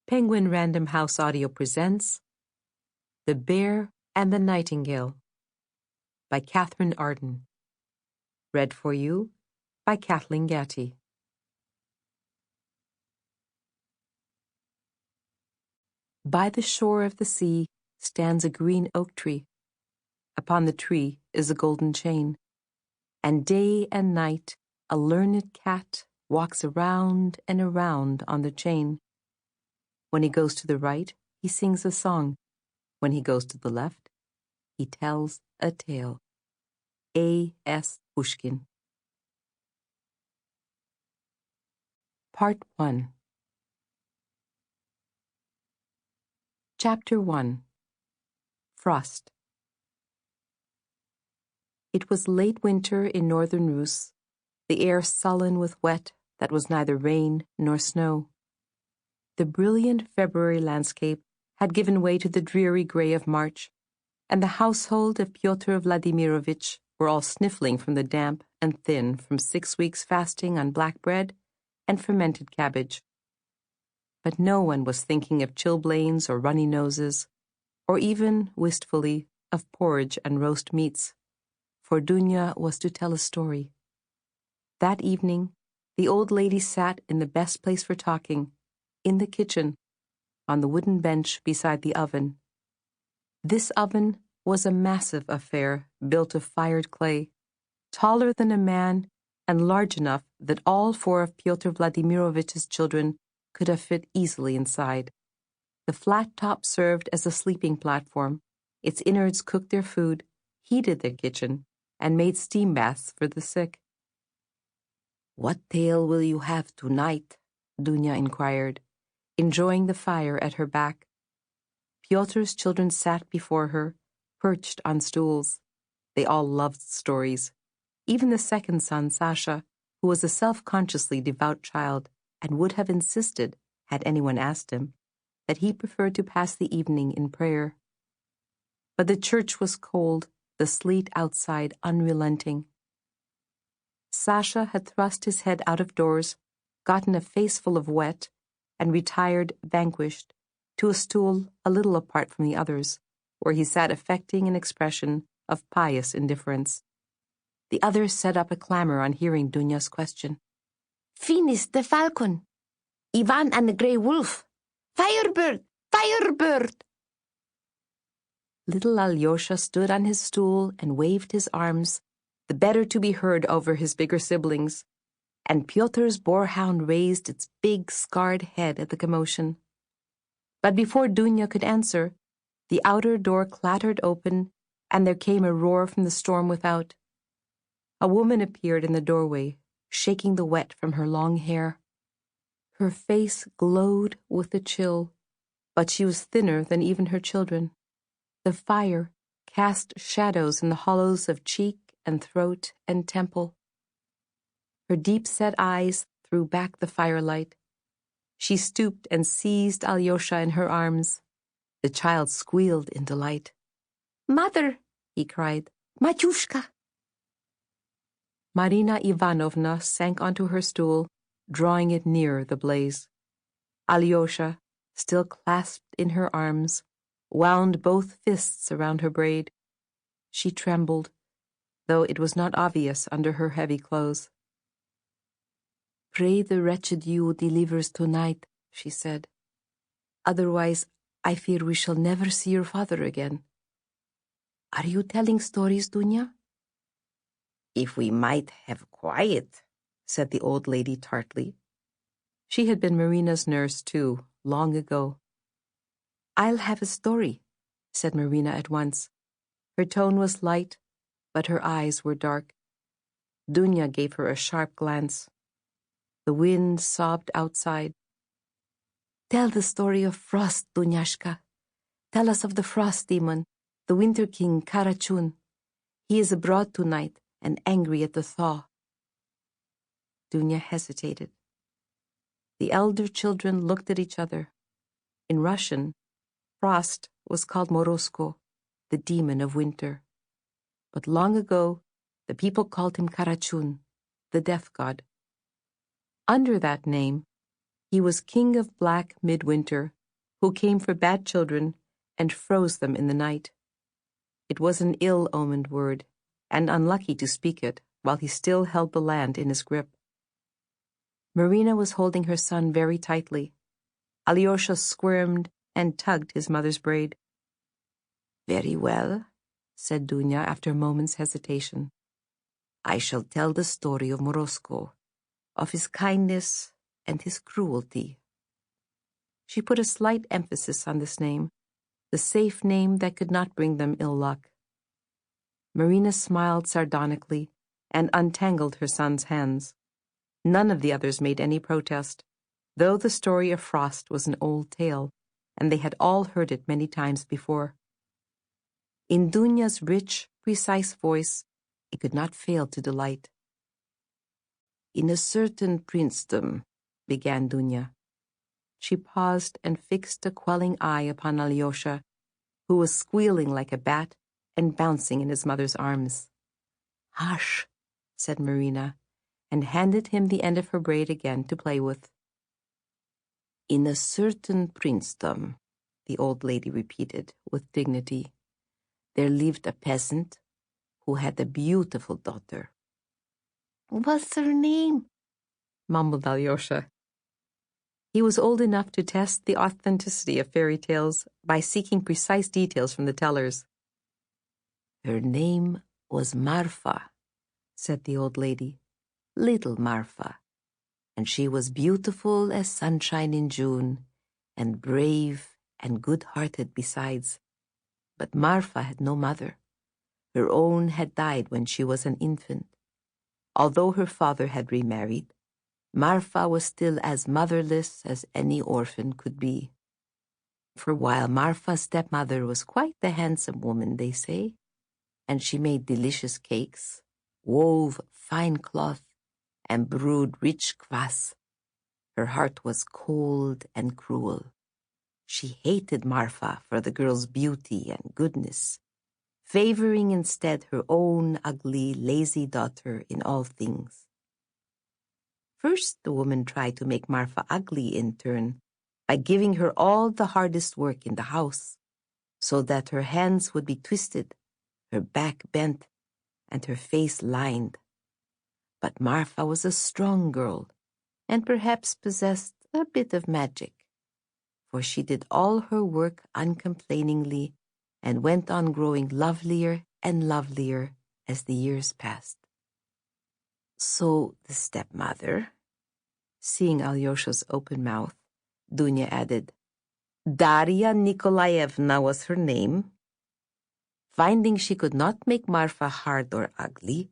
Penguin Random House Audio presents The Bear and the Nightingale by Katherine Arden. Read for you by Kathleen Gati. By the shore of the sea stands a green oak tree. Upon the tree is a golden chain, and day and night a learned cat walks around and around on the chain. When he goes to the right, he sings a song. When he goes to the left, he tells a tale. A.S. Pushkin. Part 1. Chapter 1. Frost. It was late winter in northern Rus, the air sullen with wet that was neither rain nor snow. The brilliant February landscape had given way to the dreary grey of March, and the household of Pyotr Vladimirovich were all sniffling from the damp and thin from 6 weeks' fasting on black bread and fermented cabbage. But no one was thinking of chilblains or runny noses, or even, wistfully, of porridge and roast meats, for Dunya was to tell a story. That evening, the old lady sat in the best place for talking, in the kitchen, on the wooden bench beside the oven. This oven was a massive affair built of fired clay, taller than a man and large enough that all 4 of Pyotr Vladimirovich's children could have fit easily inside. The flat top served as a sleeping platform. Its innards cooked their food, heated their kitchen, and made steam baths for the sick. "What tale will you have tonight?" Dunya inquired, enjoying the fire at her back. Pyotr's children sat before her, perched on stools. They all loved stories. Even the second son, Sasha, who was a self-consciously devout child and would have insisted, had anyone asked him, that he preferred to pass the evening in prayer. But the church was cold, the sleet outside unrelenting. Sasha had thrust his head out of doors, gotten a faceful of wet, and retired, vanquished, to a stool a little apart from the others, where he sat affecting an expression of pious indifference. The others set up a clamor on hearing Dunya's question. "Finis the falcon! Ivan and the grey wolf! Firebird! Firebird!" Little Alyosha stood on his stool and waved his arms, the better to be heard over his bigger siblings, and Pyotr's boarhound raised its big, scarred head at the commotion. But before Dunya could answer, the outer door clattered open, and there came a roar from the storm without. A woman appeared in the doorway, shaking the wet from her long hair. Her face glowed with the chill, but she was thinner than even her children. The fire cast shadows in the hollows of cheek and throat and temple. Her deep-set eyes threw back the firelight. She stooped and seized Alyosha in her arms. The child squealed in delight. "Mother!" he cried. "Matyushka!" Marina Ivanovna sank onto her stool, drawing it nearer the blaze. Alyosha, still clasped in her arms, wound both fists around her braid. She trembled, though it was not obvious under her heavy clothes. "Pray the wretched you delivers tonight," she said. "Otherwise, I fear we shall never see your father again." "Are you telling stories, Dunya?" "If we might have quiet," said the old lady tartly. She had been Marina's nurse, too, long ago. "I'll have a story," said Marina at once. Her tone was light, but her eyes were dark. Dunya gave her a sharp glance. The wind sobbed outside. "Tell the story of frost, Dunyashka. Tell us of the frost demon, the winter king Karachun. He is abroad tonight and angry at the thaw." Dunya hesitated. The elder children looked at each other. In Russian, frost was called Morosko, the demon of winter. But long ago, the people called him Karachun, the death god. Under that name, he was king of black midwinter who came for bad children and froze them in the night. It was an ill-omened word, and unlucky to speak it while he still held the land in his grip. Marina was holding her son very tightly. Alyosha squirmed and tugged his mother's braid. "Very well," said Dunya after a moment's hesitation. "I shall tell the story of Morozko, of his kindness and his cruelty." She put a slight emphasis on this name, the safe name that could not bring them ill luck. Marina smiled sardonically and untangled her son's hands. None of the others made any protest, though the story of Frost was an old tale, and they had all heard it many times before. In Dunya's rich, precise voice, it could not fail to delight. "In a certain princedom," began Dunya. She paused and fixed a quelling eye upon Alyosha, who was squealing like a bat and bouncing in his mother's arms. "Hush," said Marina, and handed him the end of her braid again to play with. "In a certain princedom," the old lady repeated with dignity, "there lived a peasant who had a beautiful daughter." "What's her name?" mumbled Alyosha. He was old enough to test the authenticity of fairy tales by seeking precise details from the tellers. "Her name was Marfa," said the old lady, "little Marfa, and she was beautiful as sunshine in June, and brave and good-hearted besides. But Marfa had no mother. Her own had died when she was an infant. Although her father had remarried, Marfa was still as motherless as any orphan could be. For while Marfa's stepmother was quite the handsome woman, they say, and she made delicious cakes, wove fine cloth, and brewed rich kvass, her heart was cold and cruel. She hated Marfa for the girl's beauty and goodness, favoring instead her own ugly, lazy daughter in all things. First, the woman tried to make Marfa ugly in turn by giving her all the hardest work in the house, so that her hands would be twisted, her back bent, and her face lined. But Marfa was a strong girl, and perhaps possessed a bit of magic, for she did all her work uncomplainingly and went on growing lovelier and lovelier as the years passed. So the stepmother, seeing Alyosha's open mouth, Dunya added, Daria Nikolaevna was her name. Finding she could not make Marfa hard or ugly,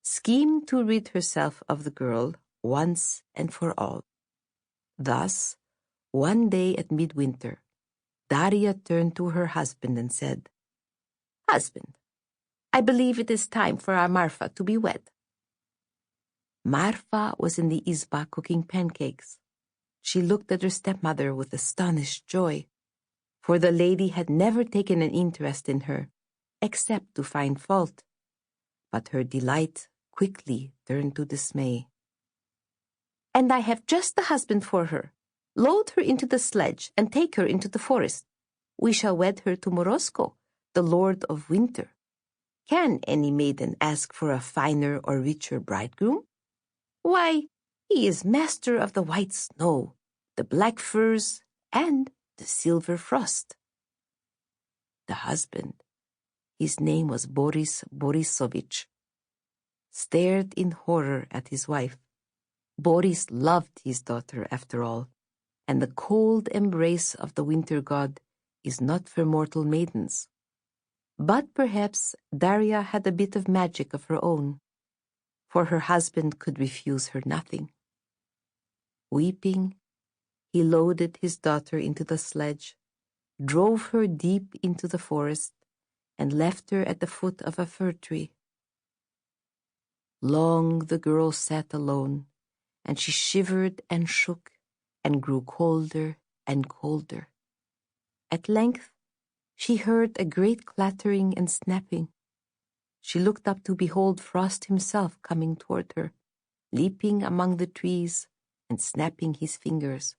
schemed to rid herself of the girl once and for all. Thus, one day at midwinter, Daria turned to her husband and said, "Husband, I believe it is time for our Marfa to be wed." Marfa was in the izba cooking pancakes. She looked at her stepmother with astonished joy, for the lady had never taken an interest in her, except to find fault. But her delight quickly turned to dismay. "And I have just the husband for her. Load her into the sledge and take her into the forest. We shall wed her to Morozko, the Lord of Winter. Can any maiden ask for a finer or richer bridegroom? Why, he is master of the white snow, the black furs, and the silver frost." The husband, his name was Boris Borisovich, stared in horror at his wife. Boris loved his daughter, after all, and the cold embrace of the winter god is not for mortal maidens. But perhaps Daria had a bit of magic of her own, for her husband could refuse her nothing. Weeping, he loaded his daughter into the sledge, drove her deep into the forest, and left her at the foot of a fir tree. Long the girl sat alone, and she shivered and shook and grew colder and colder. At length, she heard a great clattering and snapping. She looked up to behold Frost himself coming toward her, leaping among the trees and snapping his fingers.